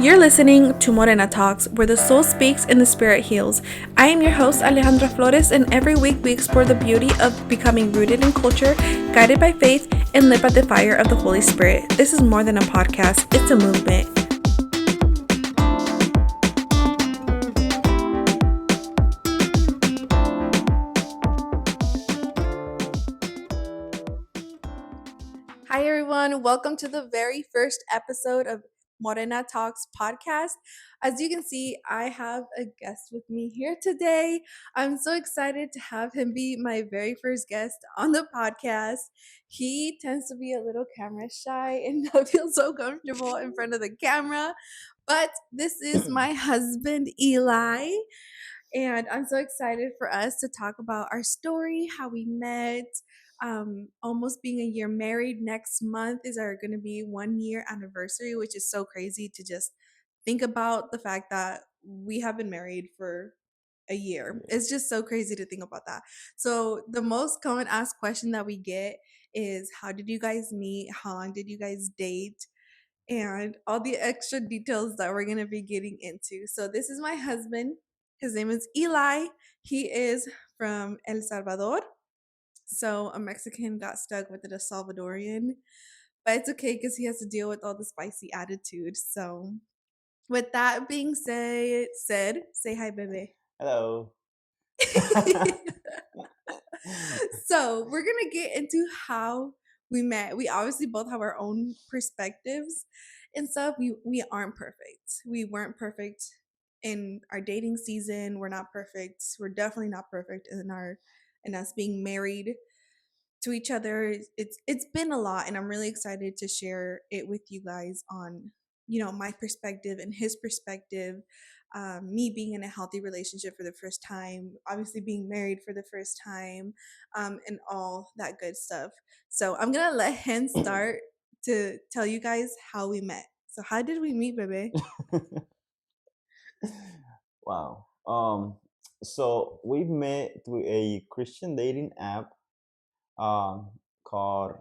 You're listening to Morena Talks, where the soul speaks and the spirit heals. I am your host, Alejandra Flores, and every week we explore the beauty of becoming rooted in culture, guided by faith, and lit by the fire of the Holy Spirit. This is more than a podcast, it's a movement. Hi, everyone. Welcome to the very first episode of Morena Talks podcast. As you can see, I have a guest with me here today. I'm so excited to have him be my very first guest on the podcast. He tends to be a little camera shy and not feel so comfortable in front of the camera. But this is my husband, Eli. And I'm so excited for us to talk about our story, how we met, almost being a year married. Next month is our going to be 1 year anniversary, which is so crazy to just think about the fact that we have been married for a year. It's just so crazy to think about that. So the most common asked question that we get is, how did you guys meet? How long did you guys date? And all the extra details that we're going to be getting into. So this is my husband. His name is Eli. He is from El Salvador. So a Mexican got stuck with a Salvadorian, but it's okay because he has to deal with all the spicy attitude. So with that being said, say hi, baby. Hello. So we're gonna get into how we met. We obviously both have our own perspectives and stuff. We aren't perfect. We weren't perfect in our dating season. We're not perfect. We're definitely not perfect in us being married to each other. It's been a lot, and I'm really excited to share it with you guys on my perspective and his perspective. Me being in a healthy relationship for the first time, obviously being married for the first time, and all that good stuff. So I'm gonna let him start to tell you guys how we met. So how did we meet, baby? Wow. So we met through a Christian dating app um called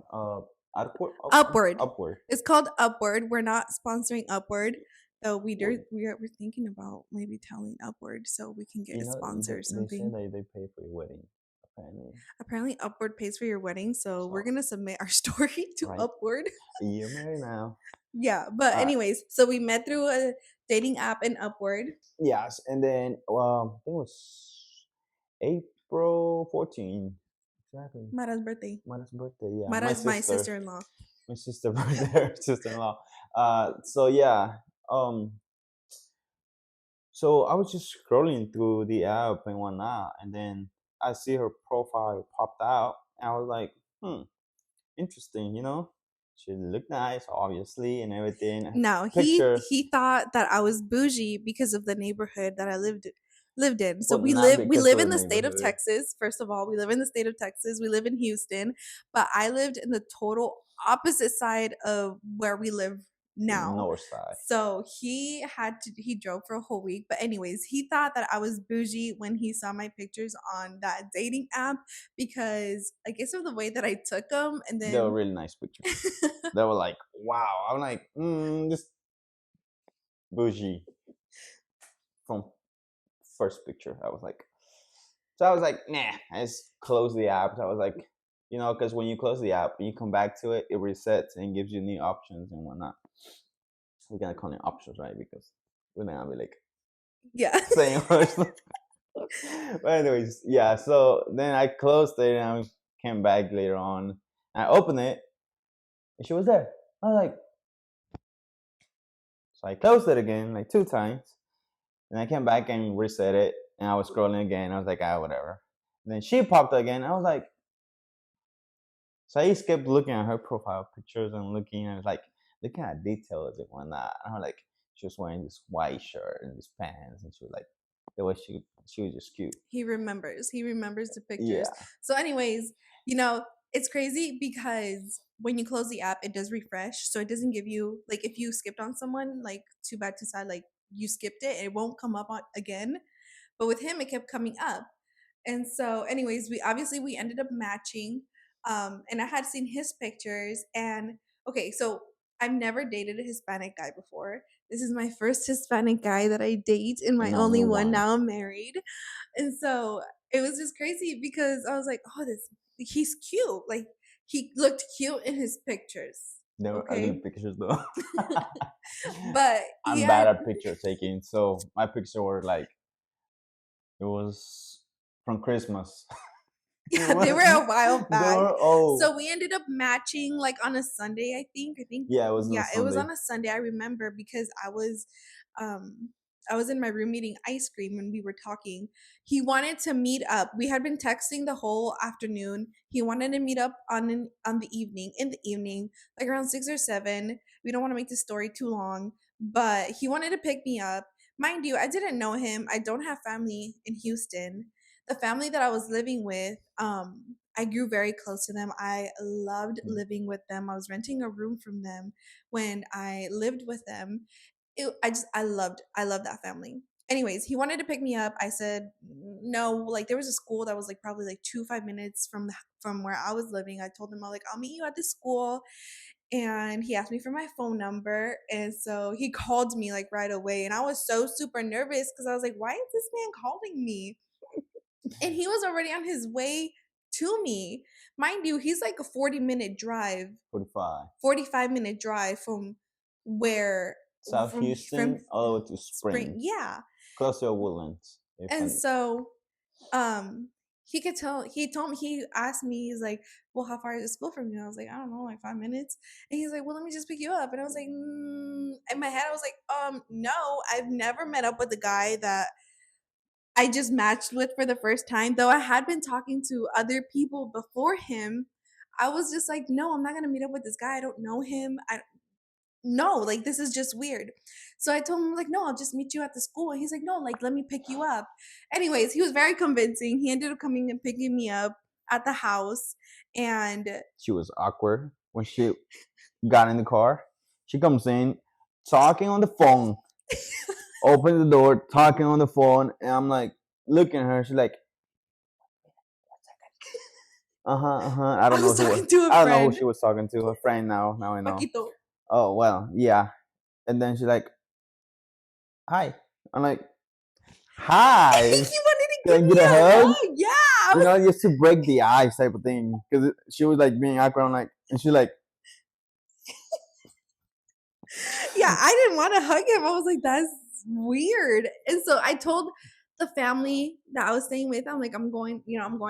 Upward. Upward. It's called Upward. We're not sponsoring Upward, though we're thinking about maybe telling Upward so we can get You a know, sponsor or they say something. they pay for your wedding, apparently. Apparently, Upward pays for your wedding, so we're So gonna submit our story to right, Upward. you're married now. Yeah, but Uh anyways, so we met through a dating app in Upward. yes, and then I think it was April 14. Exactly. Mara's birthday. Mara's birthday, yeah. Mara My is my sister. sister-in-law. My sister birthday, sister-in-law. So yeah, um, so I was just scrolling through the app and whatnot, and then I see her profile popped out, and I was like, interesting, you know. She looked nice, obviously, and everything. No, he Picture, he thought that I was bougie because of the neighborhood that I lived in. So but we not live because of in the the state of neighborhood, Texas. First of all, we live in the state of Texas. We live in Houston, but I lived in the total opposite side of where we live the now. north side. So he drove for a whole week. But anyways, he thought that I was bougie when he saw my pictures on that dating app because I guess of the way that I took them, and They were then really nice pictures. They were like, wow. I'm like, this bougie from first picture. I was like, nah, I just close the app. So I was like, because when you close the app and you come back to it, it resets and gives you new options and whatnot. We're gonna call it options, right? Because we're not gonna be like yeah. saying much. But anyways, yeah. So then I closed it and I came back later on. I opened it and she was there. I was like, so I closed it again like 2 times. And I came back and reset it. And I was scrolling again. I was like, whatever. And then she popped again. I was like, so I just kept looking at her profile pictures and looking at details and whatnot. And I was like, she was wearing this white shirt and these pants, and she was like, the way she was just cute. He remembers. He remembers the pictures. Yeah, So, anyways, it's crazy because when you close the app, it does refresh. So it doesn't give you like if you skipped on someone, like too bad to side, like you skipped it, it won't come up on again. But with him, it kept coming up. And so, anyways, we ended up matching. And I had seen his pictures and okay, so I've never dated a Hispanic guy before. This is my first Hispanic guy that I date and my And only only one. one. Now I'm married. And so it was just crazy because I was like, oh, this he's cute. Like he looked cute in his pictures. They were ugly Okay. pictures though. But he I'm bad had at picture taking, so my pictures were like it was from Christmas. It yeah, they were was a while they back. were old. So we ended up matching like on a Sunday, I think. I think Yeah, it was on yeah, it was Sunday. on a Sunday. I remember because um I was in my room eating ice cream and we were talking. He wanted to meet up. We had been texting the whole afternoon. He wanted to meet up on the evening, in the evening, like around 6 or 7. We don't want to make the story too long, but he wanted to pick me up. Mind you, I didn't know him. I don't have family in Houston. The family that I was living with, I grew very close to them. I loved Mm. living with them. I was renting a room from them when I lived with them. I loved that family. Anyways, he wanted to pick me up. I said no. Like there was a school that was like probably like 5 minutes from where I was living. I told him I was like I'll meet you at the school, and he asked me for my phone number, and so he called me like right away, and I was so super nervous because I was like, why is this man calling me? And he was already on his way to me. Mind you, he's like a 40-minute drive, 45. 45-minute drive from where South from Houston all the way to Spring. Spring. Yeah. Close to Woodlands. If And I so um he told me, he asked me, he's like, well, how far is the school from you? I was like, I don't know, like 5 minutes. And he's like, well, let me just pick you up. And I was like, in my head I was like, no, I've never met up with a guy that I just matched with for the first time. Though I had been talking to other people before him, I was just like, no, I'm not gonna meet up with this guy. I don't know him. I no, like this is just weird. So I told him like, no, I'll just meet you at the school. And he's like, no, like let me pick you up. Anyways, he was very convincing. He ended up coming and picking me up at the house, and she was awkward when she got in the car. She comes in talking on the phone, opens the door, talking on the phone, and I'm like looking at her. She's like, I I don't know was who was. talking to a I don't know who friend, she was talking to. Her friend now. Now I know. Paquito. Oh well, yeah. And then she's like, "Hi." I'm like, He "Hi." wanted to Can give I me get a a hug? hug. Yeah, I You was know, just to break the ice type of thing. Because she was like being awkward. I'm like, and she's like, yeah, I didn't want to hug him. I was like, that's weird. And so I told the family that I was staying with, I'm like, I'm going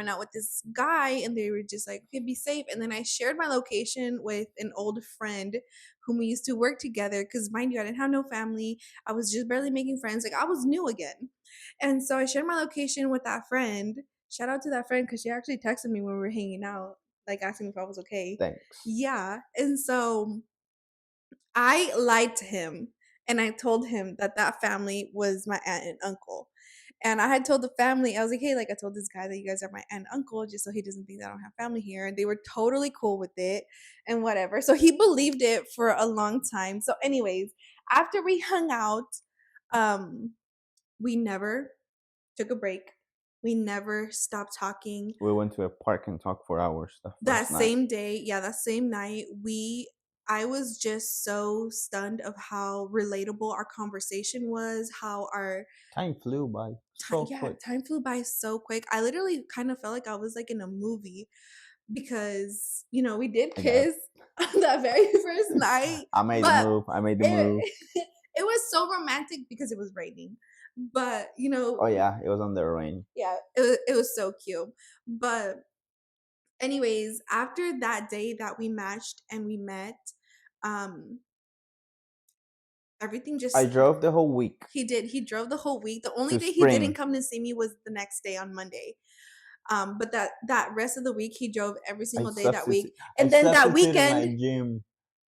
out with this guy. And they were just like, okay, be safe. And then I shared my location with an old friend whom we used to work together. Cause mind you, I didn't have no family. I was just barely making friends. Like I was new again. And so I shared my location with that friend. Shout out to that friend because she actually texted me when we were hanging out, like asking if I was okay. "Thanks." Yeah. And so I lied to him and I told him that that family was my aunt and uncle. And I had told the family, I was like, hey, like I told this guy that you guys are my aunt and uncle just so he doesn't think that I don't have family here. And they were totally cool with it and whatever. So he believed it for a long time. So, anyways, after we hung out, um, we never took a break. We never stopped talking. We went to a park and talked for hours the That first night. same day, yeah, that same night, I was just so stunned of how relatable our conversation was, how our Time flew by time, so yeah, quick. time flew by so quick. I literally kind of felt like I was like in a movie because, we did I got. kiss on that very first night, I made the but move. I made the move. it it was so romantic because it was raining. But, Oh yeah, it was on the rain. yeah, it was so cute. But anyways, after that day that we matched and we met, um, everything I just drove the whole week he did. He drove the whole week. The only to day he didn't Spring. come to see me was the next day on Monday. But that rest of the week he drove every I single day that week. substitute. I And then that substituted my weekend, gym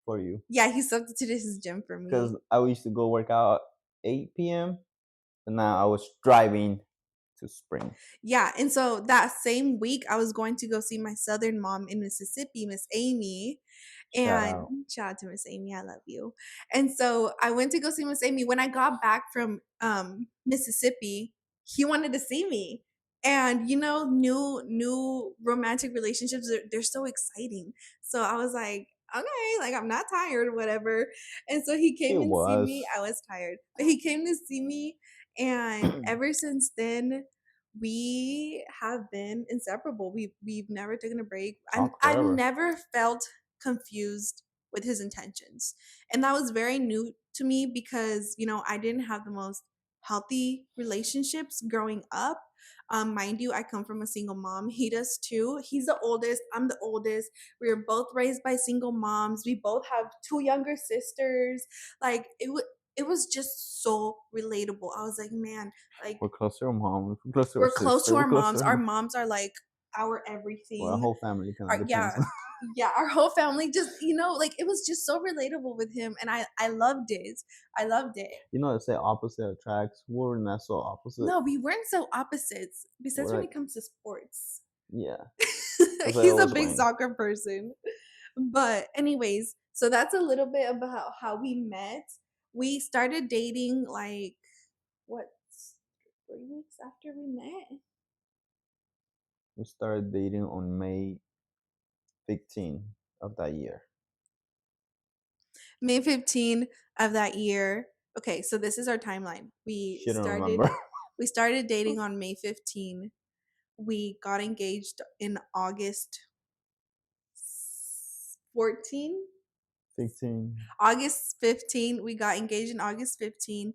for you yeah, he substituted his gym for because me. I used to go work out 8 p.m. and now I was driving to Spring. Yeah, and so that same week I was going to go see my southern mom in Mississippi, Miss Amy. Shout And out. shout out to Miss Amy, I love you. And so I went to go see Miss Amy. When I got back from Mississippi, he wanted to see me. And new romantic relationships, they're so exciting. So I was like, okay, like I'm not tired or whatever. And so he She came and see me. was. I was tired, but he came to see me, and ever since then, we have been inseparable. We've never taken a break. Talk I've forever. never felt confused with his intentions, and that was very new to me because I didn't have the most healthy relationships growing up. Mind you, I come from a single mom. He does too. He's the oldest. I'm the oldest. We were both raised by single moms. We both have two younger sisters. Like it was just so relatable. I was like, man, like We're close to our mom. We're close to our we're close to sister. We're our close to moms. Our her. moms are like our Well, our everything. whole family kind of Our depends. yeah, yeah, our whole family just like it was just so relatable with him, and I loved it. I loved it. You know, they say opposite attracts. We're not so opposite. No, we weren't so opposites. Besides We're when like, it comes to sports. yeah. Because I He's a always big win. soccer person. But anyways, so that's a little bit about how we met. We started dating like what 3 weeks after we met. We started dating on May 15th of that year. May 15 of that year. Okay, so this is our timeline. She don't remember. We started dating on May 15. We got engaged in August 14. 15. August 15. We got engaged in August 15.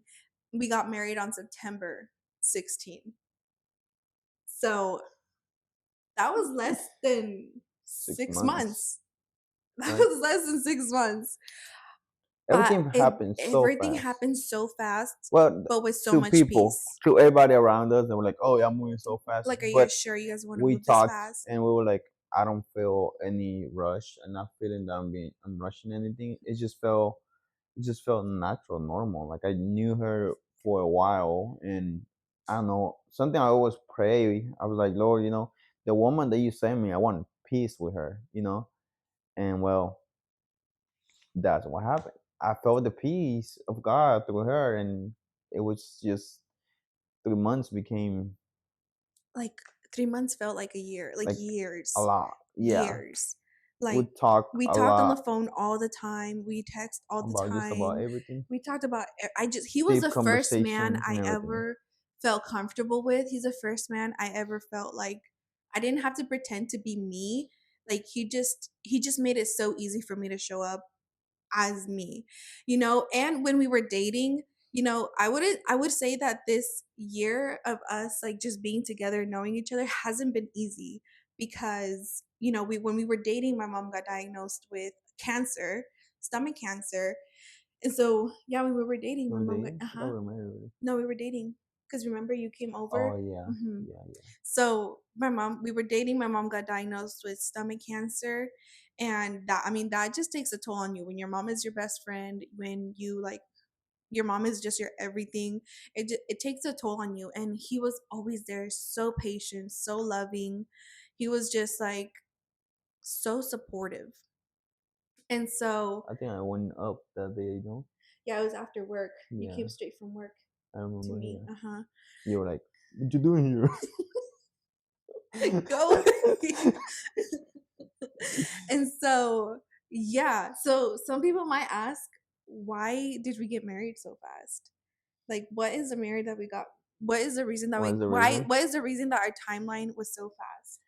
We got married on September 16. So that was less than 6 6 months. months. That Right? was less than 6 months. But Everything happened so everything fast. happened so fast, Well, but with so to much people, peace. to everybody around us, they were like, "Oh, yeah, I'm moving so fast." Like, are you But sure you guys want to we move this talked fast? and we were like, "I don't feel any rush. I'm not feeling that I'm rushing anything. It just felt natural, normal. Like I knew her for a while, and I don't know something. I always pray. I was like, Lord, the woman that you sent me, I want peace with her, And well, that's what happened. I felt the peace of God through her, and it was just 3 months became Like 3 months felt like a year, like like a years, lot. Yeah, years. we Like talk we a talked on the lot phone all the time. We text all the about just about time. everything, We talked about. I just he was deep the first man conversations and I everything. ever felt comfortable with. He's the first man I ever felt like I didn't have to pretend to be me. Like he just made it so easy for me to show up as me, and when we were dating, I would say that this year of us like just being together, knowing each other hasn't been easy because we when we were dating, my mom got diagnosed with cancer, stomach cancer. And so yeah, when we were dating, We my were mom got dating. I thought we were married already. no, we were dating because remember you came over. Oh yeah, hmm yeah, yeah. so we were dating. My mom got diagnosed with stomach cancer, and that, I mean, that just takes a toll on you when your mom is your best friend. When you like your mom is just your everything. It takes a toll on you. And he was always there, so patient, so loving. He was just like so supportive. And so I think I went up that day. yeah, it was after work. You came Yeah, straight from work I to remember. me. Yeah, Uh-huh. you were like, "What you doing Go away. here?" And so yeah, so some people might ask, why did we get married so fast? Like, what is the marriage that we got? What is the reason that What is the reason? what is the reason that our timeline was so fast?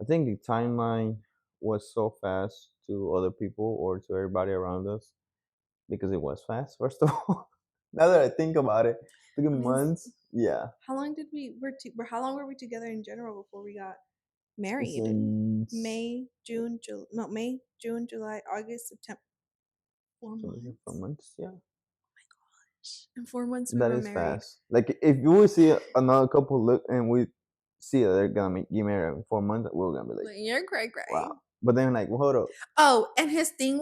I think the timeline was so fast to other people or to everybody around us because it was fast. First of all, now that I think about it, three I mean, months. Yeah, how long did how long were we together in general before we got married? since May, June, July, August, September. four so like months 4 months. Yeah, In 4 months we that were is married. fast. Like if you would see another couple look and we see that they're gonna get married in 4 months, we're gonna be like, Like, you're cray cray. wow. But then like, well, hold up, Oh, and his thing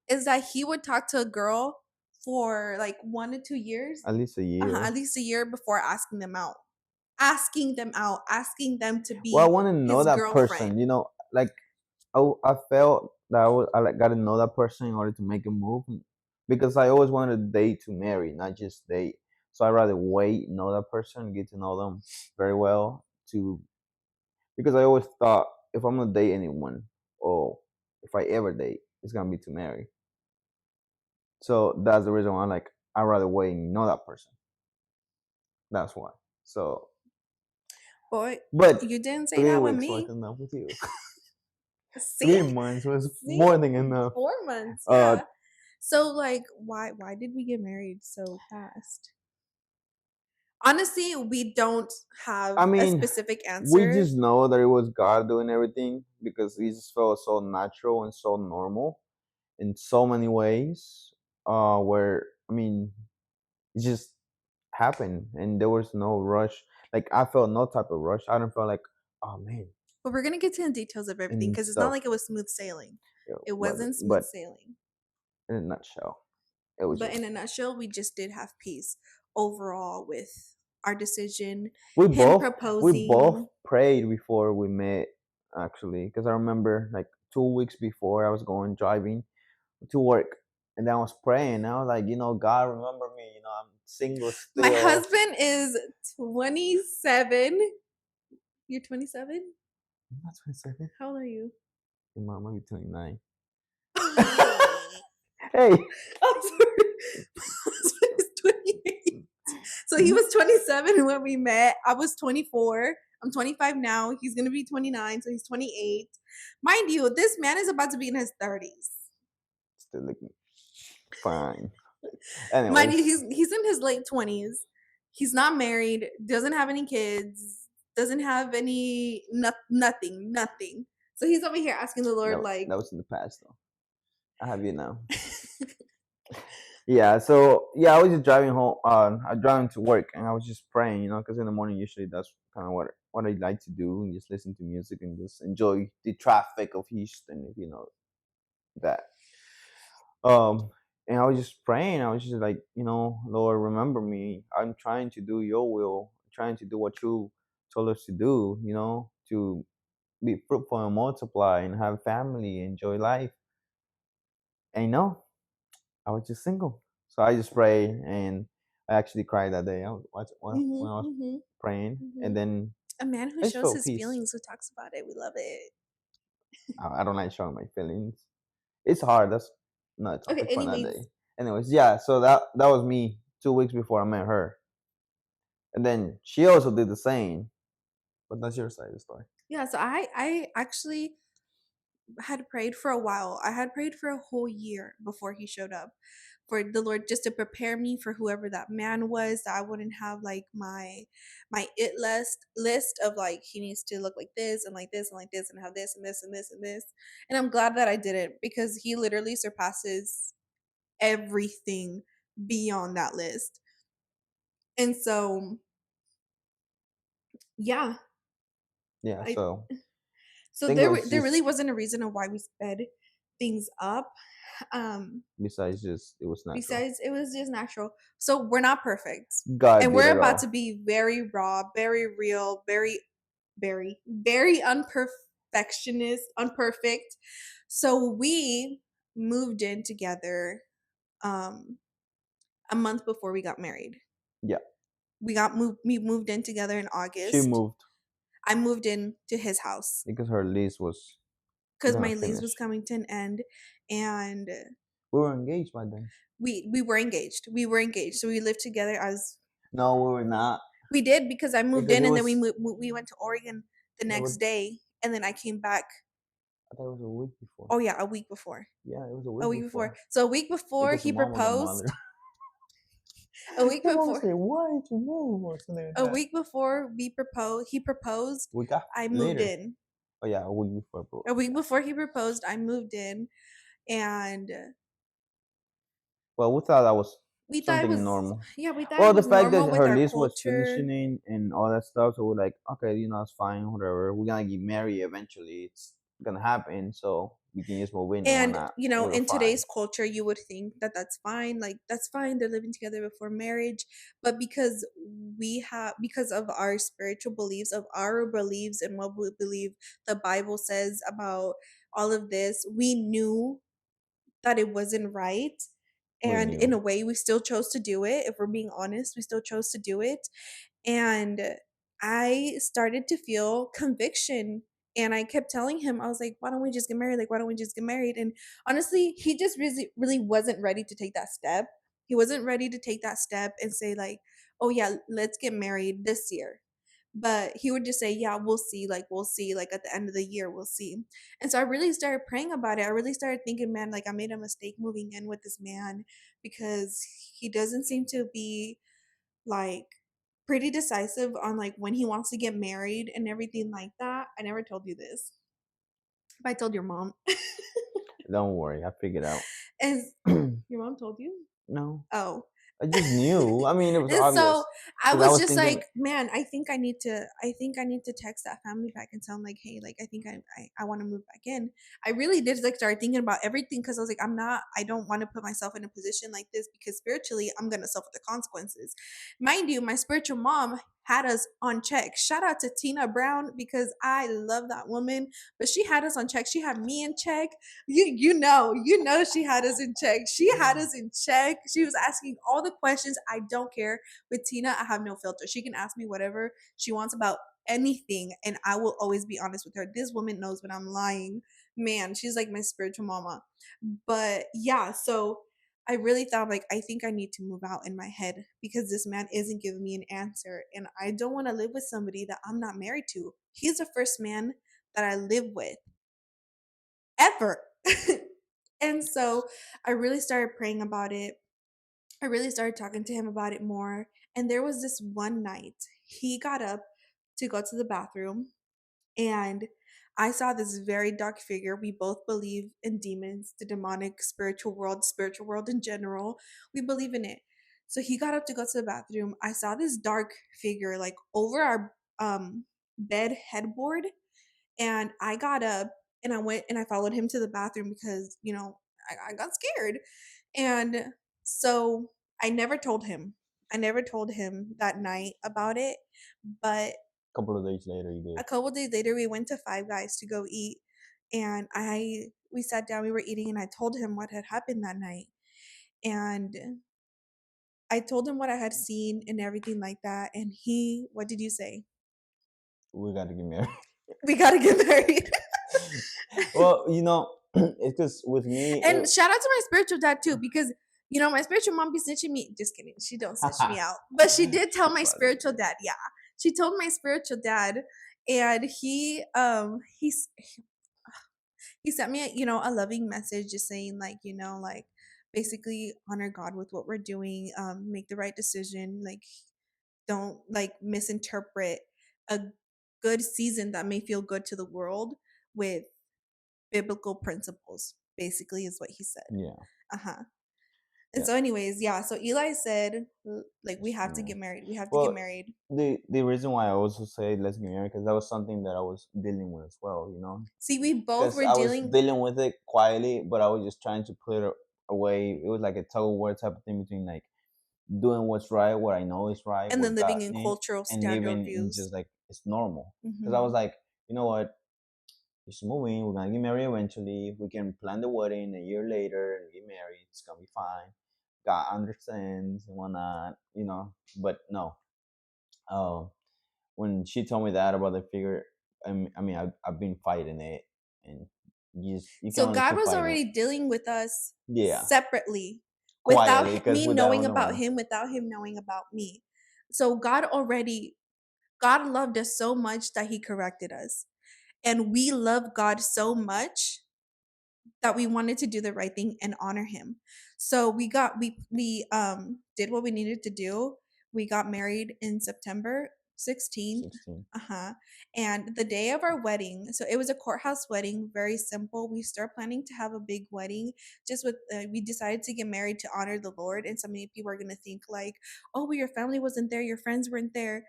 is that he would talk to a girl for like 1 to 2 years, at least a year. at least a year before asking them to Well, I be want to know his that girlfriend. person. Like I felt that I like got to know that person in order to make a move, because I always wanted to date to marry, not just date. So I rather wait, know that person, get to know them very well, to because I always thought if I'm gonna date anyone, or if I ever date, it's gonna be to marry. So that's the reason why I'm like I'd rather wait and know that person. That's why. So, Boy, but you didn't say three that with weeks was me. enough with you. See? 3 months was See? more than enough. 4 months, Uh, yeah. So like why did we get married so fast? Honestly, we don't have I a mean, specific we answer. just know that it was God doing everything because it just felt so natural and so normal in so many ways. Where I mean, it just happened and there was no rush. Like I felt no type of rush. I don't feel like, oh man, But we're gonna get to the details of everything and because it's not stuff. like it was smooth sailing. You know, It but wasn't smooth but sailing. in a nutshell, it was But just in a nutshell, we just did have peace overall with our decision, we him both we both proposing. prayed before we met actually because I remember like 2 weeks before I was going driving to work and then I was praying. I was like, God, remember me. I'm single My still. husband is 27. You're 27? I'm not 27. How old are you? Your mom might be 29. I'm Hey, sorry. My husband is 28. So he was 27 when we met. I was 24. I'm 25 now. He's going to be 29, so he's 28. Mind you, this man is about to be in his 30s. still looking fine. Mind you, Anyways, he's in his late 20s. He's not married, doesn't have any kids, doesn't have any nothing. So he's over here asking the Lord like that was in the past though. I have you now. Yeah, so yeah, I was just driving home. I'm driving to work, and I was just praying, because in the morning usually that's kind of what I like to do, and just listen to music and just enjoy the traffic of Houston, if you know that. Um, and I was just praying. I was just like, Lord, remember me. I'm trying to do Your will. I'm trying to do what You told us to do. To be fruitful and multiply and have family, enjoy life. And I was just single. So I just prayed and I actually cried that day. When I was mhm, praying, and mhm. then A man who I just shows felt his peace. feelings, who talks about it. We love it. I don't like showing my feelings. It's hard. That's not a Okay, topic for another anyways. day. Anyways, yeah. So that was me 2 weeks before I met her, and then she also did the same. But that's your side of the story. Yeah, so I actually had prayed for a while. I had prayed for a whole year before he showed up. For the Lord just to prepare me for whoever that man was, that I wouldn't have like my it list of like he needs to look like this and like this and like this and have this and this and this and this. And I'm glad that I didn't because he literally surpasses everything beyond that list. And so yeah, Yeah. I So so think it was there really just wasn't a reason of why we sped things up. Um besides just it was natural. Besides, it was just natural. So we're not perfect. God And did we're it about to all. be very raw, very real, very unperfect. So we moved in together um a month before we got married. Yeah. We moved in together in She August. moved I moved in to his house because her lease was because gonna my lease was finish. coming to an end and We were engaged by then. we were engaged. We were engaged. So we lived together as No, we were not we did because I moved because in it and then was. we went to Oregon the It was next day and then I came back. I thought it was a week before. Oh yeah, a week before. Yeah, it was a A week week before. before So a week before because he your mom was a proposed. mother. A week Your mom before. said, "Why did you move?" or something like A that. week before we proposed. He proposed. We got I moved later. in. Oh yeah, a week before, bro. A week Yeah. before he proposed, I moved in, and Well, we thought that was we thought it something was normal. yeah, we thought it Well, the was fact that normal with her our lease was culture. finishing and all that stuff, so we're like, okay, it's fine, whatever. We're gonna get married eventually. It's gonna happen, so we can just move in and And whatnot. you And know, we were in fine. today's culture, you would think that that's fine. Like that's fine. They're living together before marriage, but because of our spiritual beliefs, of our beliefs, and what we believe the Bible says about all of this, we knew that it wasn't right. We And in knew. a way, we still chose to do it. If we're being honest, we still chose to do it. And I started to feel conviction And I kept telling him, I was like, why don't we just get married? Like, why don't we just get married? And honestly, he just really wasn't ready to take that step. He wasn't ready to take that step and say, like, oh, yeah, let's get married this year. But he would just say, yeah, we'll see, like at the end of the year, we'll see. And so I really started praying about it. I really started thinking, man, like I made a mistake moving in with this man because he doesn't seem to be like pretty decisive on like when he wants to get married and everything like that. I never told you this, but I told your mom. Don't worry, I figured out. Is your mom told you? No, Oh. I just knew. I mean, it was And so obvious I because I was was just thinking. like, man, I think I need to text that family back and tell them like, hey, like I think I want to move back in. I really did like start thinking about everything because I was like, I don't want to put myself in a position like this because spiritually I'm gonna suffer the consequences. Mind you, my spiritual mom had us on check. Shout out to Tina Brown because I love that woman, but she had us on check. She had me in check. You know she had us in check. She had us in check. She was asking all the questions. I don't care. With Tina, I have no filter. She can ask me whatever she wants about anything, and I will always be honest with her. This woman knows when I'm lying. Man, she's like my spiritual mama. But yeah, so I really thought like I think I need to move out in my head because this man isn't giving me an answer and I don't want to live with somebody that I'm not married to. He's the first man that I live with ever. And so I really started praying about it. I really started talking to him about it more. And there was this one night he got up to go to the bathroom, and I saw this very dark figure. We both believe in demons, the demonic spiritual world in general. We believe in it. So he got up to go to the bathroom. I saw this dark figure like over our bed headboard, and I got up and I went and I followed him to the bathroom because, I got scared. And so I never told him. I never told him that night about it. But A couple of days later, you a did. couple days later, we went to Five Guys to go eat. And we sat down, we were eating, and I told him what had happened that night. And I told him what I had seen and everything like that. And what did you say? We got to get married. We got to get married. Well, it's because with me, And shout out to my spiritual dad too, because my spiritual mom be snitching me. Just kidding, she don't snitch me out, but she did tell my spiritual dad. Yeah, she told my spiritual dad, and he sent me a loving message, just saying like like basically honor God with what we're doing, make the right decision, like don't like misinterpret a good season that may feel good to the world with biblical principles. Basically, is what he said. yeah, Uh huh. And yeah. so, anyways, yeah. So Eli said, like, we Let's get have to married. get married. We have to get Well, married. the reason why I also say let's get married because that was something that I was dealing with as well. See, we both Because were I was dealing, dealing with it quietly, but I was just trying to put it away. It was like a tug of war type of thing between like doing what's right, what I know is right, and what then God living in needs, cultural and standard living in views. just like it's normal. Because I was Hmm. like, you know what, it's moving. We're gonna get married eventually. We can plan the wedding a year later and get married. It's gonna be fine. God understands and whatnot, But no, uh, when she told me that about the figure, I mean, I've been fighting it, and you can So only God keep was fighting it. already dealing with us Yeah, separately, without quietly, because me without knowing no about one. him, without him knowing about me. So God loved us so much that He corrected us, and we love God so much that we wanted to do the right thing and honor him. So we did what we needed to do. We got married in September 16th. 16. Uh-huh. And the day of our wedding, so it was a courthouse wedding, very simple. We start planning to have a big wedding. Just with we decided to get married to honor the Lord, and so many people are going to think like, "Oh, well your family wasn't there, your friends weren't there."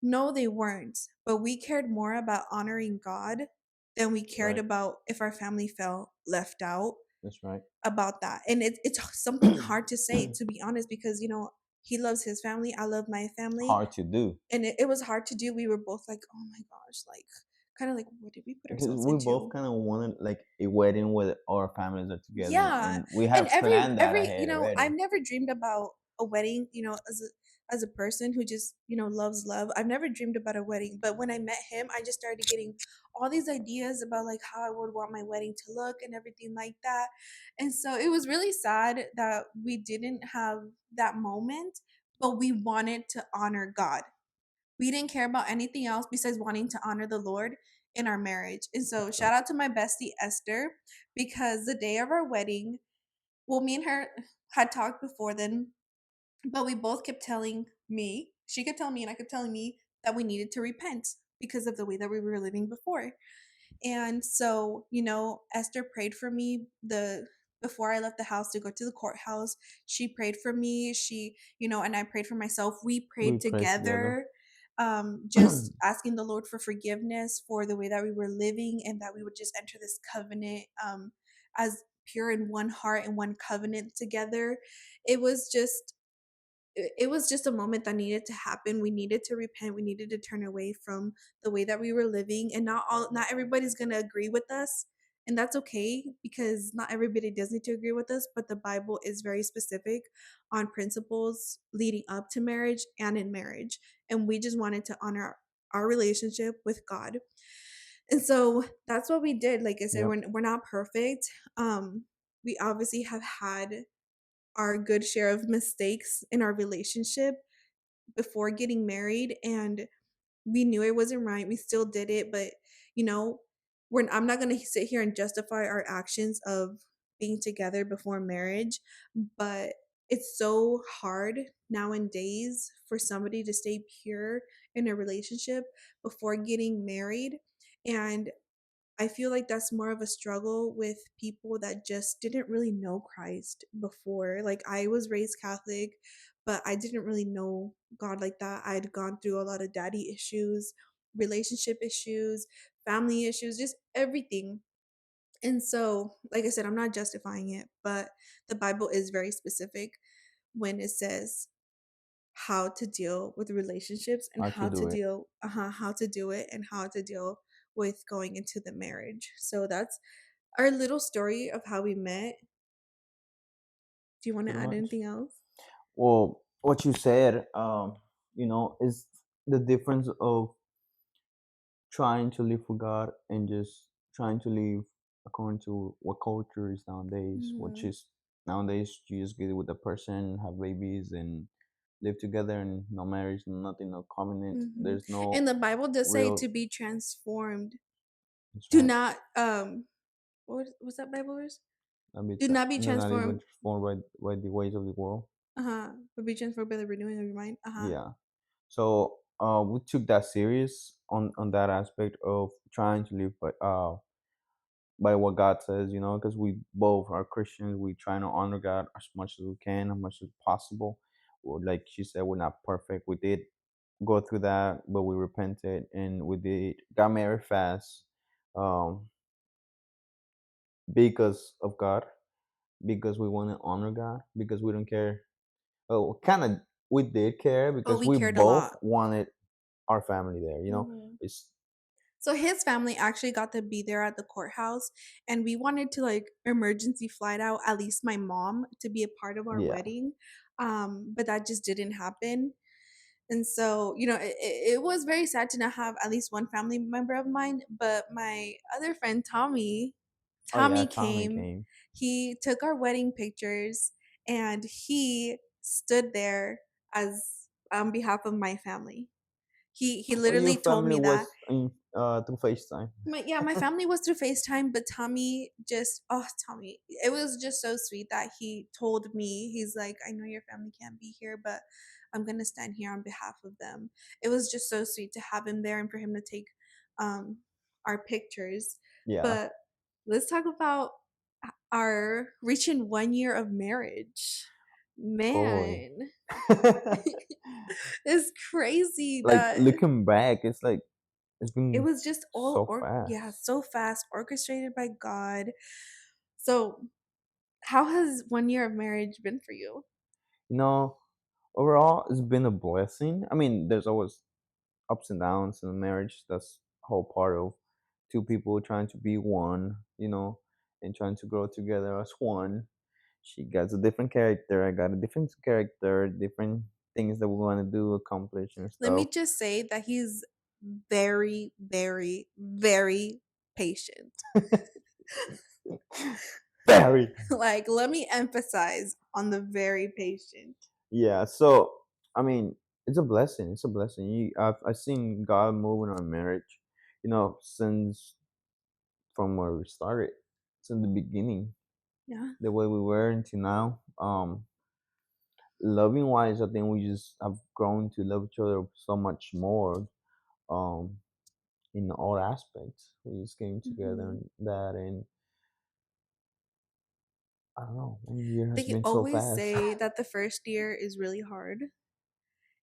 No, they weren't. But we cared more about honoring God than we That's cared right. about if our family felt left out That's right. about that. And it's something hard to say, to be honest, because he loves his family, I love my family, Hard to do and it was hard to do. We were both like, oh my gosh, like kind of like, what did we put because ourselves we both into? kind of wanted like a wedding where our families are together, Yeah. and we And have every planned that every ahead I've already. never dreamed about a wedding, as a person who just, loves love. I've never dreamed about a wedding, but when I met him, I just started getting all these ideas about like how I would want my wedding to look and everything like that. And so it was really sad that we didn't have that moment, but we wanted to honor God. We didn't care about anything else besides wanting to honor the Lord in our marriage. And so shout out to my bestie Esther, because the day of our wedding, well, me and her had talked before then, but we both kept telling me, she kept telling me, and I kept telling me that we needed to repent because of the way that we were living before. And so, Esther prayed for me the before I left the house to go to the courthouse. She prayed for me. And I prayed for myself. We We prayed pray together. together, just asking the Lord for forgiveness for the way that we were living, and that we would just enter this covenant, as pure in one heart and one covenant together. It was just it was just a moment that needed to happen. We needed to repent. We needed to turn away from the way that we were living. And not everybody's going to agree with us. And that's okay, because not everybody does need to agree with us, but the Bible is very specific on principles leading up to marriage and in marriage. And we just wanted to honor our relationship with God. And so that's what we did. Like I said, Yep. we're not perfect. We obviously have had our good share of mistakes in our relationship before getting married, and we knew it wasn't right. We still did it, but you know, I'm not going to sit here and justify our actions of being together before marriage, but it's so hard nowadays for somebody to stay pure in a relationship before getting married. And I feel like that's more of a struggle with people that just didn't really know Christ before. Like, I was raised Catholic, but I didn't really know God like that. I'd gone through a lot of daddy issues, relationship issues, family issues, just everything. And so, like I said, I'm not justifying it, but the Bible is very specific when it says how to deal with relationships and How to do it. how to do it and how to deal with going into the marriage. So that's our little story of how we met. Do you want to Pretty add much. anything else? Well, what you said, is the difference of trying to live for God and just trying to live according to what culture is nowadays, which Mhm. is nowadays you just get with a person, have babies, and live together, and no marriage, nothing, no covenant. Mhm. There's no And the Bible does say real. to be transformed. That's Do right. not what's that Bible verse? Do They're not be not even transformed. transformed by the ways of the world. But be transformed by the renewing of your mind. Yeah. So we took that serious on that aspect of trying to live by what God says, because we both are Christians. We try to honor God as much as we can, as much as possible. Well, like she said, we're not perfect. We did go through that, but we repented and we did got married fast, um, because of God, because we want to honor God, because we don't care. Well, kind of, we did care Oh, because we we cared a both lot. wanted our family there. Mhm. It's So his family actually got to be there at the courthouse, and we wanted to like emergency flight out at least my mom to be a part of our yeah. wedding. But that just didn't happen. And so, it was very sad to not have at least one family member of mine. But my other friend Oh yeah, Tommy Tommy came. came. He took our wedding pictures, and he stood there as on behalf of my family. He Oh, your literally told family me that. was in through FaceTime. My family was through FaceTime, but Tommy, it was just so sweet that he told me, he's like, I know your family can't be here, but I'm gonna stand here on behalf of them. It was just so sweet to have him there and for him to take um our pictures. Yeah, But let's talk about our reaching 1 year of marriage. totally. Man, it's crazy Like that looking back, it's like it's it been was just so yeah, fast. so fast, orchestrated by God. So, how has 1 year of marriage been for you? You know, Overall, it's been a blessing. I mean, there's always ups and downs in a marriage. That's whole part of two people trying to be one, and trying to grow together as one. She got a different character. I got a different character. Different things that we want to do, accomplish, and Let me stuff. just say that he's very, very, very patient. Barry. Like, let me emphasize on the very patient. Yeah. So I mean, it's a blessing. It's a blessing. I've seen God moving on marriage. Since from where we started, since the beginning, Yeah. the way we were until now. Loving wise, I think we just have grown to love each other so much more. Um, in all aspects, we just came together Hmm. and that, and I don't know. 1 year has They been so always fast. say that the first year is really hard,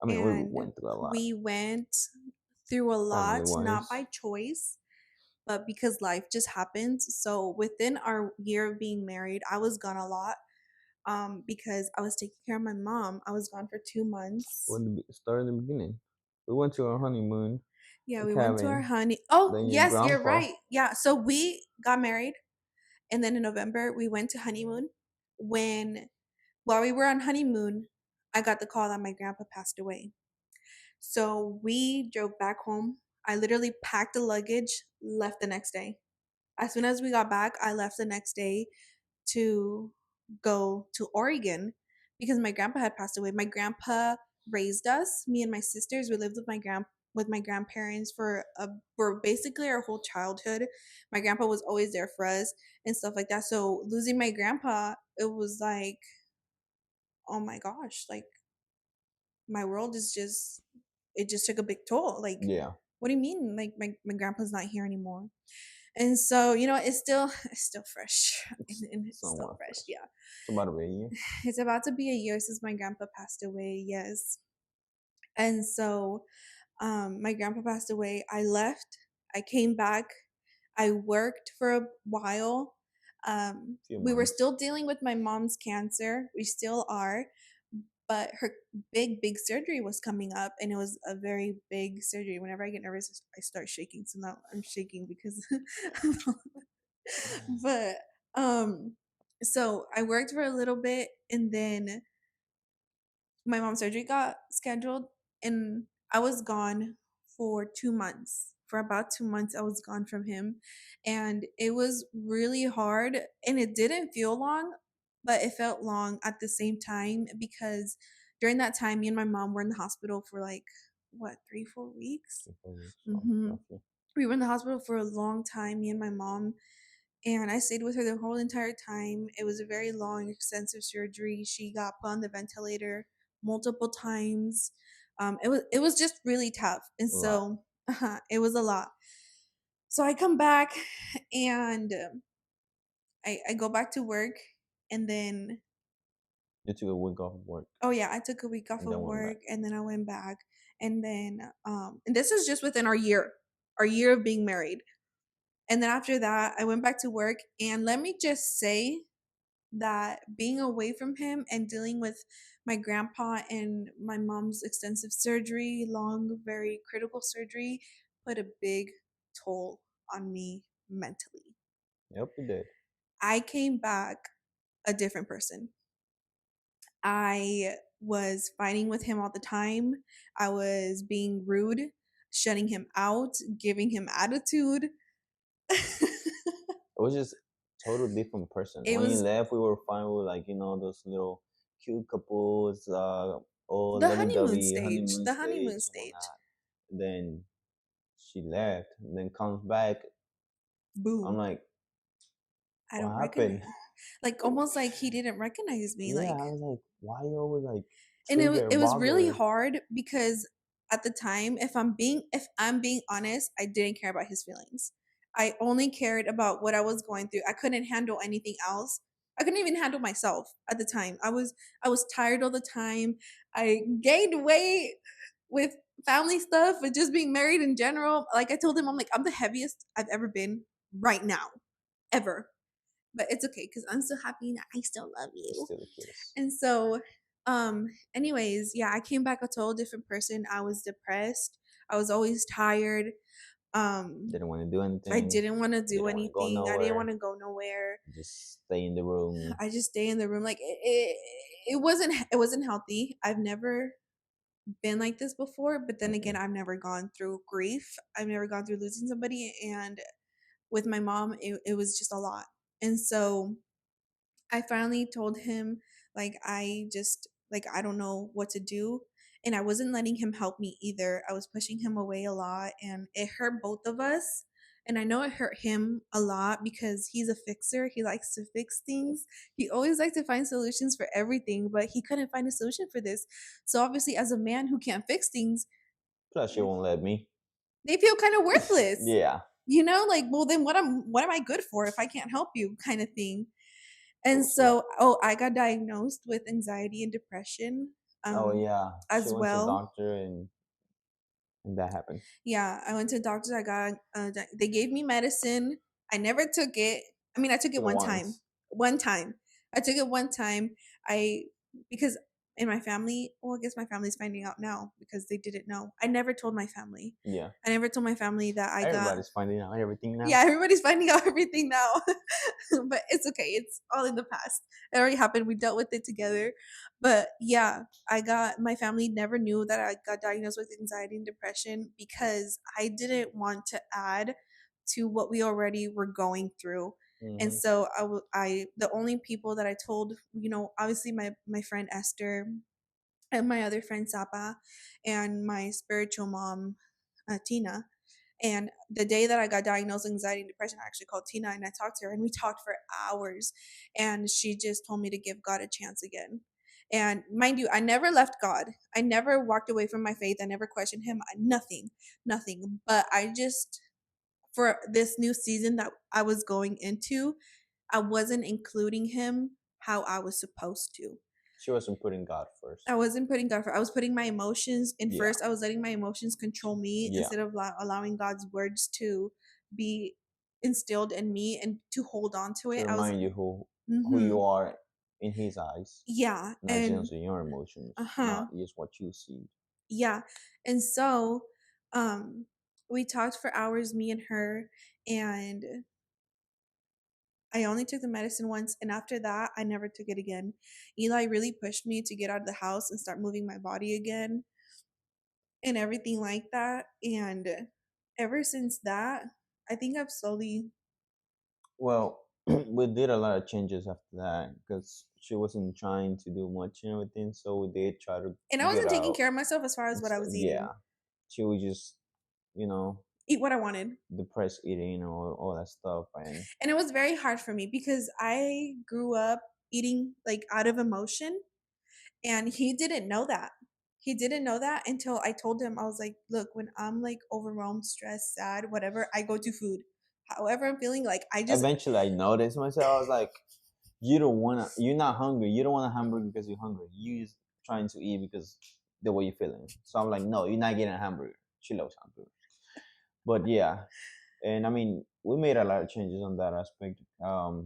I mean, we and went through a lot, we went through a family lot, not wise. by choice, but because life just happens. So within our year of being married, I was gone a lot because I was taking care of my mom. I was gone for 2 months. When the start in the beginning, we went to our honeymoon, Yeah, the we went to our cabin. honey. Oh, Then your yes, you're grandpa. right. Yeah, so we got married, and then in November we went to honeymoon. When while we were on honeymoon, I got the call that my grandpa passed away. So we drove back home. I literally packed the luggage, left the next day. As soon as we got back, I left the next day to go to Oregon because my grandpa had passed away. My grandpa raised us, me and my sisters. We lived with my grandparents for basically our whole childhood. My grandpa was always there for us and stuff like that. So losing my grandpa, it was like, oh my gosh, like my world is just it just took a big toll. Like, Yeah, what do you mean? Like my grandpa's not here anymore. And so, it's still fresh. it's And it's still somewhat fresh, fresh. yeah. It's about a year. It's about to be a year since my grandpa passed away, yes. And so my grandpa passed away. I left. I came back. I worked for a while. Few We were months. still dealing with my mom's cancer. We still are, but her big surgery was coming up, and it was a very big surgery. Whenever I get nervous, I start shaking. So now I'm shaking because, but so I worked for a little bit, and then my mom's surgery got scheduled, and I was gone for 2 months. For about 2 months, I was gone from him. And it was really hard. And it didn't feel long, but it felt long at the same time because during that time, me and my mom were in the hospital for like, what, 3, 4 weeks? 2 4 weeks, so Hmm. roughly. We were in the hospital for a long time, me and my mom, and I stayed with her the whole entire time. It was a very long, extensive surgery. She got put on the ventilator multiple times. It was just really tough, and A lot. so it was a lot. So I come back, and I go back to work, and then You took a week off of work oh yeah, I took a week off and of then went work, back. and then I went back, and then and this is just within our year of being married. And then after that, I went back to work, and let me just say that being away from him and dealing with my grandpa and my mom's extensive surgery, long, very critical surgery, put a big toll on me mentally. Yep, you did. I came back a different person. I was fighting with him all the time. I was being rude, shutting him out, giving him attitude. It was just total different person. It When you was left, we were fine with like those little cute couples, all the lovey honeymoon dovey stage. honeymoon The honeymoon stage and stage. whatnot. Then she left, and then comes back. I'm Boom. like, I what don't happened? recognize, like almost like he didn't recognize me. Yeah, Like, I was like, why you always like and trigger, it was really bother? hard because at the time, if I'm being honest, I didn't care about his feelings. I only cared about what I was going through. I couldn't handle anything else. I couldn't even handle myself at the time. I was tired all the time. I gained weight with family stuff, with just being married in general. Like I told him, I'm like, I'm the heaviest I've ever been right now, ever. But it's okay because I'm so happy that I still love You're you. still the cutest. And so, anyways, yeah, I came back a total different person. I was depressed. I was always tired. Didn't want to do I anything. didn't want to do Didn't want to go anything. I didn't want nowhere. to go nowhere. Just stay in the room. I just stay in the room. Like it wasn't healthy. I've never been like this before, but then again, Mm-mm. I've never gone through grief. I've never gone through losing somebody, and with my mom, it was just a lot. And so I finally told him, like, I just, like, I don't know what to do. And I wasn't letting him help me either. I was pushing him away a lot, and it hurt both of us. And I know it hurt him a lot because he's a fixer. He likes to fix things. He always likes to find solutions for everything, but he couldn't find a solution for this. So obviously, as a man who can't fix things, Plus, she won't let me. they feel kind of worthless. Yeah. You know, like, well, then what am I good for if I can't help you, kind of thing. And Yeah. so, oh, I got diagnosed with anxiety and depression, Oh yeah. She as went to the well. doctor and that happened. Yeah, I went to the doctor. I got, they gave me medicine. I never took it. I mean, I took it Took it one time. once. One time. I took it one time. I, because in my family, well, I guess my family's finding out now because they didn't know. I never told my family. Yeah. I never told my family that I got, Everybody's finding out everything now. yeah, everybody's finding out everything now. But it's okay. It's all in the past. It already happened. We dealt with it together. But yeah, I got, my family never knew that I got diagnosed with anxiety and depression because I didn't want to add to what we already were going through. And Hmm. so the only people that I told, obviously my friend Esther and my other friend Sapa and my spiritual mom, Tina. And the day that I got diagnosed with anxiety and depression, I actually called Tina and I talked to her and we talked for hours. And she just told me to give God a chance again. And mind you, I never left God. I never walked away from my faith. I never questioned him. Nothing, nothing. But I just, for this new season that I was going into, I wasn't including him how I was supposed to. She wasn't putting God I first. wasn't putting God first. I was putting my emotions in Yeah. first. I was letting my emotions control me Yeah. instead of allowing God's words to be instilled in me and to hold on to To it. I was, remind you who mm-hmm, you are in His eyes, yeah, not and just your emotions, uh-huh, not just what you see. yeah, and so, um, we talked for hours, me and her, and I only took the medicine once, and after that, I never took it again. Eli really pushed me to get out of the house and start moving my body again and everything like that. And ever since that, I think I've slowly, Well, we did a lot of changes after that because she wasn't trying to do much and everything. So we did try to and I get wasn't taking out care of myself as far as and what I stuff. was Yeah, eating. she was just, you know, Eat what I wanted. depressed eating or all that stuff. And And it was very hard for me because I grew up eating like out of emotion, and he didn't know that. He didn't know that until I told him. I was like, look, when I'm like overwhelmed, stressed, sad, whatever, I go to food. However I'm feeling, like I just, eventually I noticed myself. I was like, you don't wanna, you're not hungry. You don't want a hamburger because you're hungry. You just trying to eat because the way you're feeling. So I'm like, no, you're not getting a hamburger. She loves hamburgers. But yeah, and I mean, we made a lot of changes on that aspect. Always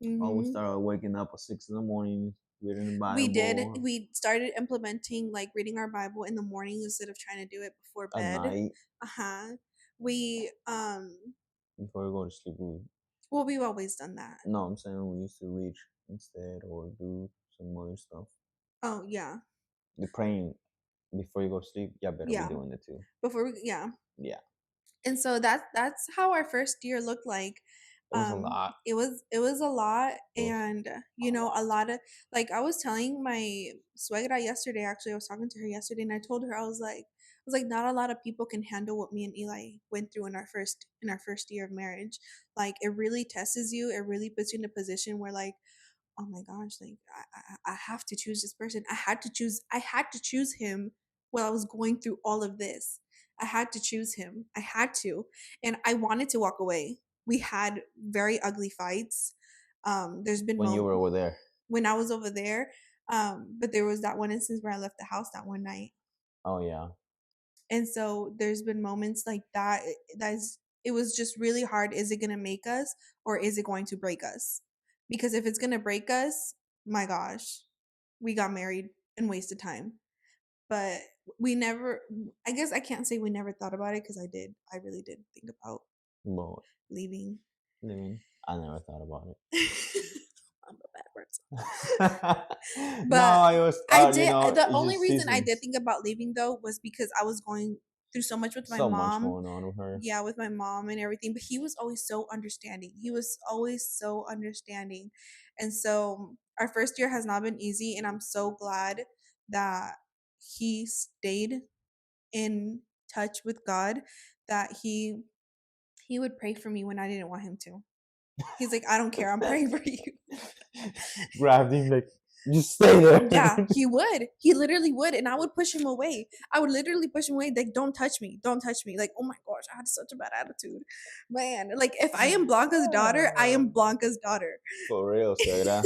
mm-hmm. started waking up at 6 in the morning, reading the We did. Bible We started implementing like reading our Bible in the morning instead of trying to do it before at bed. night Uh-huh. We before we go to sleep. well, we've always done that. No, I'm saying we used to read instead or do some other stuff. Oh, yeah. The praying before you go to sleep, yeah, better be Yeah. doing it too. Before we, yeah. Yeah, And so that's how our first year looked like. it was a lot. It was a lot, It was and a a lot. lot of, like, I was telling my suegra yesterday. Actually, I was talking to her yesterday, and I told her, I was like, not a lot of people can handle what me and Eli went through in our first year of marriage. Like, it really tests you. It really puts you in a position where, like, oh my gosh, like I have to choose this person. I had to choose him while I was going through all of this. I had to choose him. I had to. And I wanted to walk away. We had very ugly fights. There's been When you were over there. when I was over there. But there was that one instance where I left the house that one night. Oh yeah. And so there's been moments like that. It was just really hard. Is it going to make us, or is it going to break us? Because if it's going to break us, my gosh, we got married and wasted time. But we never, I guess I can't say we never thought about it because I really did think about But leaving. living, I never thought about it. I'm a bad person. No, But it was, I did. The it's only just reason I did seasons. think about leaving though was because I was going through so much with my So much mom. going on with her. Yeah, with my mom and everything. But he was always so understanding. He was always so understanding. And so our first year has not been easy. And I'm so glad that he stayed in touch with God, that he would pray for me when I didn't want him to. He's like, I don't care, I'm praying for you. Grabbed him like, just stay there. Yeah, he would. He literally would. And I would push him away. I would literally push him away. Like, don't touch me. Don't touch me. Like, oh my gosh, I had such a bad attitude. Man, like, if I am Blanca's daughter, I am Blanca's daughter. For real, Sarah.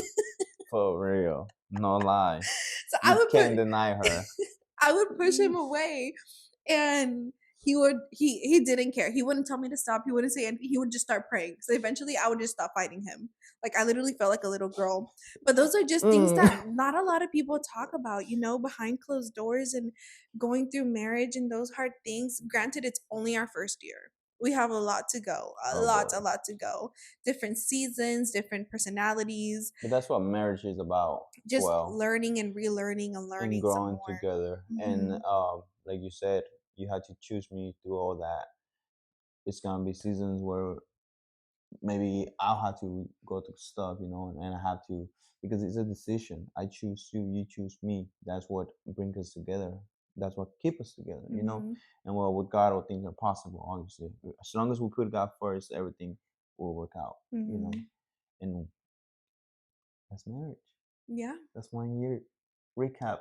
For real. No lie. So You can't deny her. I would push him away, and he didn't care. He wouldn't tell me to stop. He wouldn't say anything. He would just start praying. So eventually I would just stop fighting him. Like, I literally felt like a little girl. But those are just things Mm. that not a lot of people talk about, behind closed doors and going through marriage and those hard things. Granted, it's only our first year. We have a lot to go. Oh boy. A lot to go. Different seasons, different personalities, But that's what marriage is about as just well. learning and relearning and And learning some growing more. together. And Hmm. like you said, you had to choose me through all that. It's gonna be seasons where maybe I'll have to go through stuff, and I have to, because it's a decision. I choose you, you choose me. That's what brings us together. That's what keep us together. Hmm. And well, with God, all things are possible. Obviously, as long as we put God first, everything will work out. You know, Hmm. and that's marriage. Yeah. That's 1 year recap.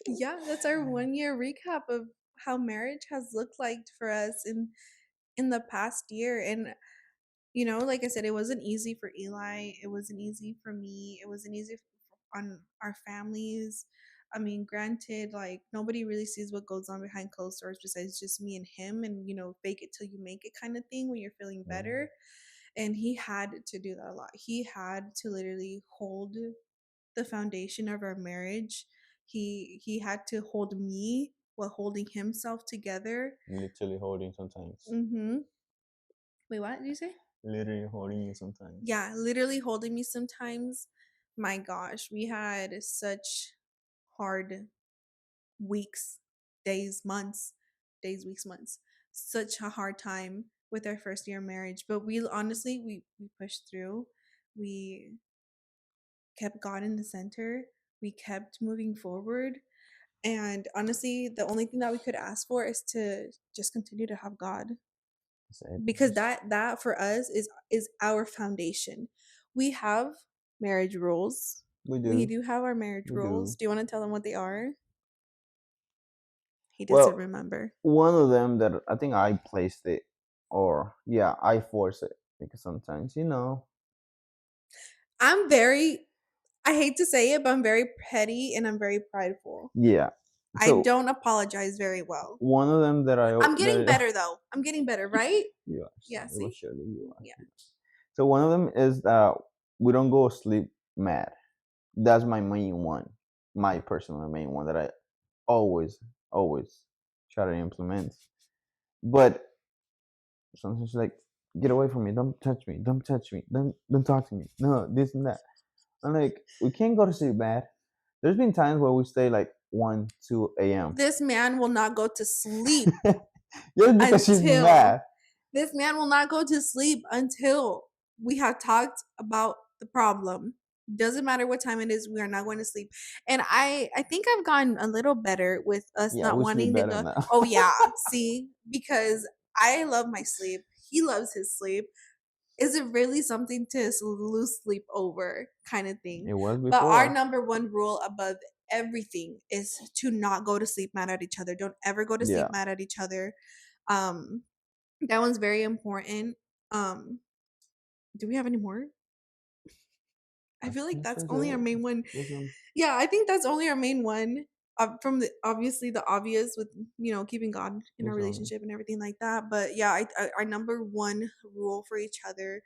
Yeah, that's our 1 year recap of how marriage has looked like for us in the past year. And like I said, it wasn't easy for Eli. It wasn't easy for me. It wasn't easy on our families. I mean, granted, like, nobody really sees what goes on behind closed doors besides just me and him, and fake it till you make it kind of thing when you're feeling Yeah. better. And he had to do that a lot. He had to literally hold the foundation of our marriage. He had to hold me while holding himself together. Literally holding sometimes. Mm-hmm. Wait, what did you say? Literally holding you sometimes. Yeah, literally holding me sometimes. My gosh, we had such hard weeks, days, months, days, weeks, months. Such a hard time with our first year marriage, but we honestly we pushed through. We kept God in the center. We kept moving forward. And honestly, the only thing that we could ask for is to just continue to have God, Said because just that for us is our foundation. We have marriage rules. we We do. do have our marriage We rules. do. Do you want to tell them what they are? He doesn't Well, remember. one of them that I think I placed it, or yeah, I force it because sometimes, I'm very, I hate to say it, but I'm very petty and I'm very prideful. yeah. I So don't apologize very well. one of them that I'm getting that better though. I'm getting better, right? you are, Yeah, it was see? surely you are. Yeah. So one of them is that we don't go sleep mad. That's my main one, my personal main one that I always, always try to implement. But sometimes she's like, get away from me, don't touch me, don't touch me, don't talk to me. No, this and that. I'm like, we can't go to sleep bad. There's been times where we stay like 1, 2 a.m. This man will not go to sleep Just because she's until mad. this man will not go to sleep until we have talked about the problem. Doesn't matter what time it is, we are not going to sleep. And I think I've gotten a little better with us Yeah, not we sleep wanting to better go. now. Oh yeah, see, because I love my sleep. He loves his sleep. Is it really something to lose sleep over, kind of thing? It was But our before. number one rule above everything is to not go to sleep mad at each other. Don't ever go to sleep Yeah, mad at each other. Um, that one's very important. Um, do we have any more? I I feel like guess that's that's only our it. main one. Those are- Yeah, I think that's only our main one. From the obviously the obvious with keeping God in our those are- relationship and everything like that. But yeah, our number one rule for each other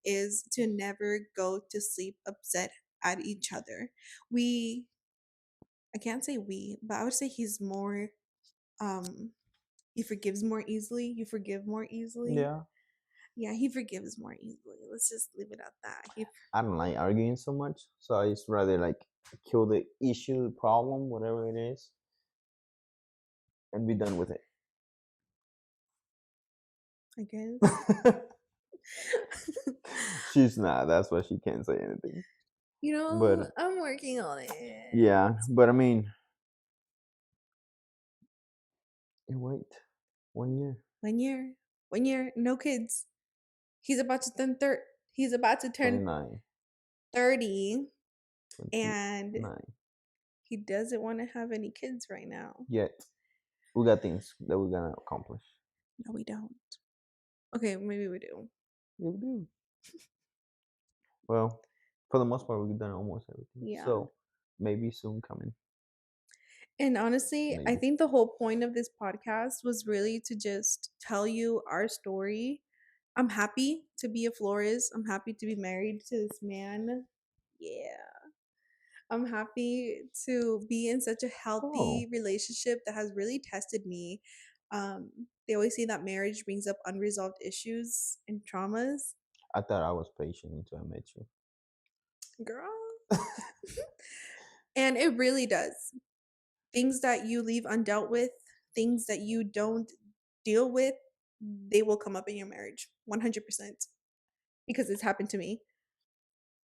is to never go to sleep upset at each other. We I can't say we, but I would say he's more um he forgives more easily. You forgive more easily. Yeah, Yeah, he forgives more easily. Let's just leave it at that. I don't like arguing so much, so I just rather like kill the issue, the problem, whatever it is, and be done with I guess. it. She's not. That's why she can't say anything. But I'm working on it. yeah, but I mean, wait, 1 year, 1 year. 1 year, no kids. He's about to turn he's about to turn 29, 30 and 29. he doesn't want to have any kids right now. Yet we got things that we're gonna accomplish. No, we don't. Okay, maybe we do. Yeah, we do. Well, for the most part, we've done almost everything. Yeah. So maybe soon coming. And honestly, I Maybe. think the whole point of this podcast was really to just tell you our story. I'm happy to be a florist. I'm happy to be married to this man. Yeah. I'm happy to be in such a healthy Oh, relationship that has really tested me. They always say that marriage brings up unresolved issues and traumas. I thought I was patient until I met you. Girl. And it really does. Things that you leave undealt with, things that you don't deal with, they will come up in your marriage 100% because it's happened to me.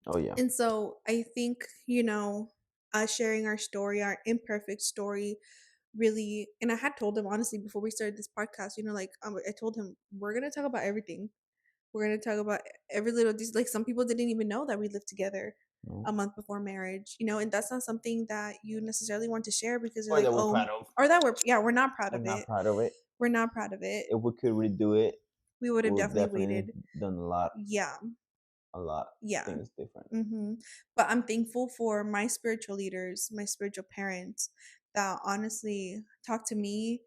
Oh yeah. And so I think, us sharing our story, our imperfect story, really, and I had told him honestly before we started this podcast, I told him we're gonna talk about everything. We're gonna talk about every little like some people didn't even know that we lived together No. a month before marriage, and that's not something that you necessarily want to share because you're Or like, that we're oh, proud of. or that we're not proud I'm of not it. proud of it. We're not proud of it. If we could redo it, We would have we've definitely definitely waited. done Yeah, a lot yeah. things different. But I'm thankful for my spiritual leaders, my spiritual parents that honestly talk to me.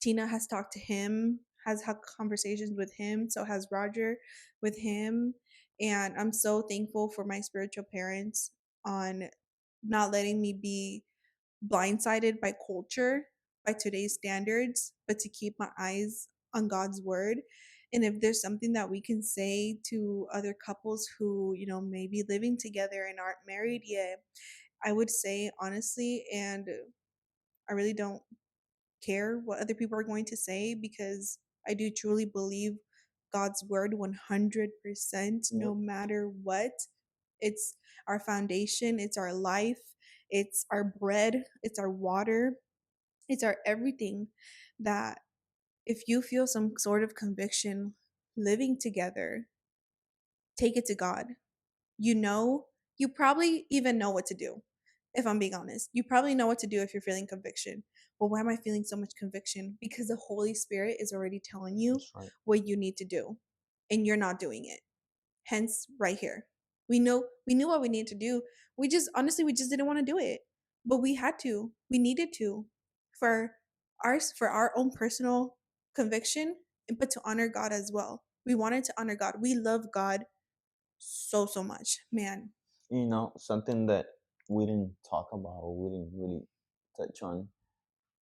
Tina has talked to him, has had conversations with him. So has Roger with him. And I'm so thankful for my spiritual parents on not letting me be blindsided by culture, by today's standards, but to keep my eyes on God's word. And if there's something that we can say to other couples who, may be living together and aren't married yet, I would say honestly, and I really don't care what other people are going to say because I do truly believe God's word 100% Yep. no matter what. It's our foundation, it's our life, it's our bread, it's our water, it's our everything. That if you feel some sort of conviction living together, take it to God. You know, you probably even know what to do. If I'm being honest, you probably know what to do if you're feeling conviction. Well, why am I feeling so much conviction? Because the Holy Spirit is already telling you That's right. what you need to do and you're not doing it. Hence, right here. We knew what we needed to do. We just honestly we just didn't want to do it. But we had to. We needed to for our own personal conviction, but to honor God as well. We wanted to honor God. We love God so much. Man, Something that we didn't talk about or we didn't really touch on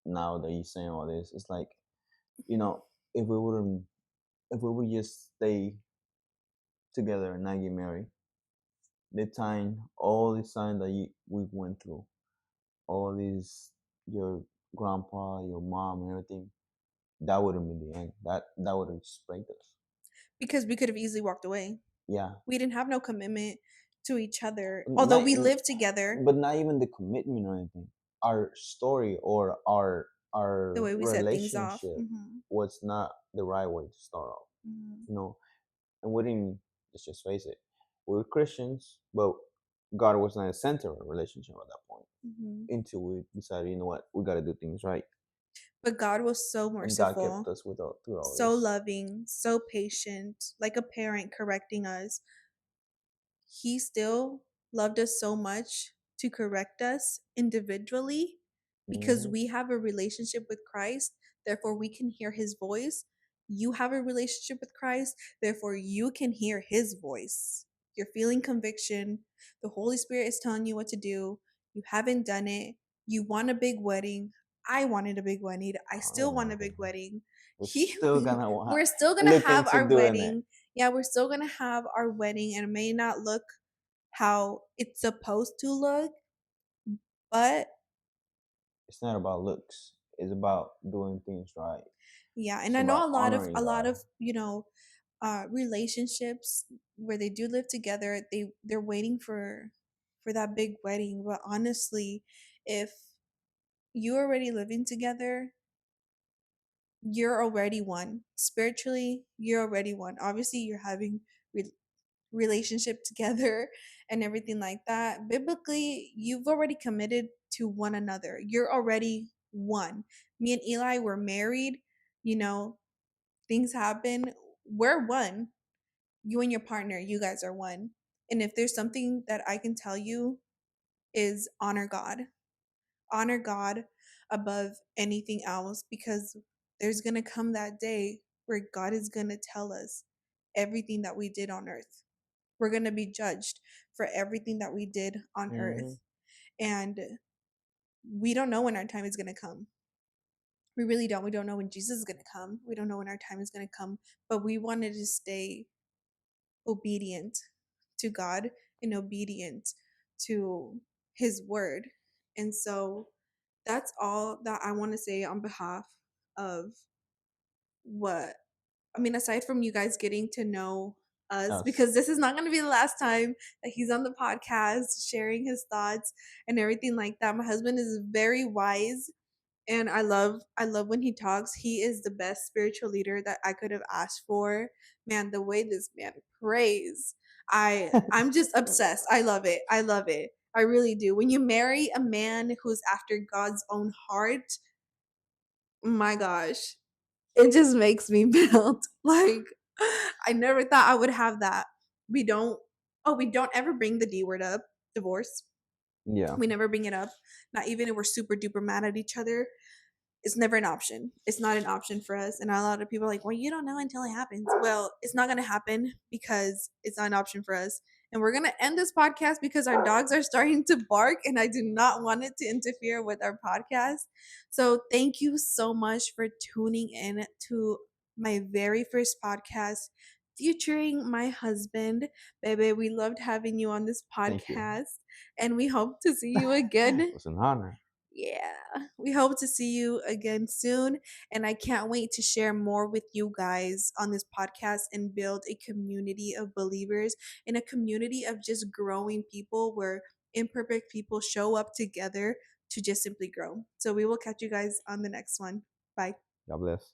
now that you're saying all this, it's like, you know, if we wouldn't if we would just stay together and not get married, all the time that we went through, all these your grandpa, your mom, and everything, that would have been the end. That would have just break us. because we could have easily walked away. Yeah, We didn't have no commitment to each other. Although not, we lived together, but not even the commitment or anything. Our story or the our way we set things off. relationship was not the right way to start off. Hmm. You know, and we didn't. Let's just face it. We were Christians, but God was not the center of the relationship at that point. Hmm. Until we decided, you know what, we got to do things right, But God was so and God kept merciful, us through all so this. loving, so patient, like a parent correcting us. He still loved us so much to correct us individually because Hmm. we have a relationship with Christ. Therefore, we can hear his voice. You have a relationship with Christ. Therefore, you can hear his voice. You're feeling conviction. The Holy Spirit is telling you what to do. You haven't done it. You want a big wedding. I wanted a big wedding. I I don't still want want a a big big one. wedding. We're He, still gonna want we're still gonna look have into our doing it. wedding. Yeah, we're still gonna have our wedding, and it may not look how it's supposed to look, but It's not about looks. It's about doing things right. yeah. And It's I know about a honoring lot God. of relationships where they do live together. They're waiting for that big wedding, but honestly, if you're already living together, you're already one. Spiritually, you're already one. Obviously, you're having re- relationship together and everything like that. Biblically, you've already committed to one another. You're already one. Me and Eli were married, you know, things happen. We're one. You and your partner, you guys are one. And if there's something that I can tell you is honor God. Honor God above anything else, because there's going to come that day where God is going to tell us everything that we did on earth. We're going to be judged for everything that we did on Mm-hmm. earth. And we don't know when our time is going to come. We really don't. We don't know when Jesus is going to come. We don't know when our time is going to come. But we wanted to stay obedient to God and obedient to His word. And so that's all that I want to say on behalf of what I mean, aside from you guys getting to know us, Us. because this is not going to be the last time that he's on the podcast sharing his thoughts and everything like that. My husband is very wise, and I love when he talks. He is the best spiritual leader that I could have asked for. Man, the way this man prays, I'm just obsessed. I love it. I love it. I really do. When you marry a man who's after God's own heart, my gosh, it just makes me melt. Like, I never thought I would have that. We don't, we don't ever bring the D word up, divorce. Yeah. We never bring it up. Not even if we're super duper mad at each other. It's never an option. It's not an option for us. And a lot of people are like, well, you don't know until it happens. Well, it's not going to happen because it's not an option for us. And we're going to end this podcast because our dogs are starting to bark and I do not want it to interfere with our podcast. So thank you so much for tuning in to my very first podcast featuring my husband. Baby, we loved having you on this Thank you. podcast and we hope to see you again. It was an honor. Yeah, we hope to see you again soon. And I can't wait to share more with you guys on this podcast and build a community of believers and a community of just growing people where imperfect people show up together to just simply grow. So we will catch you guys on the next one. Bye. God bless.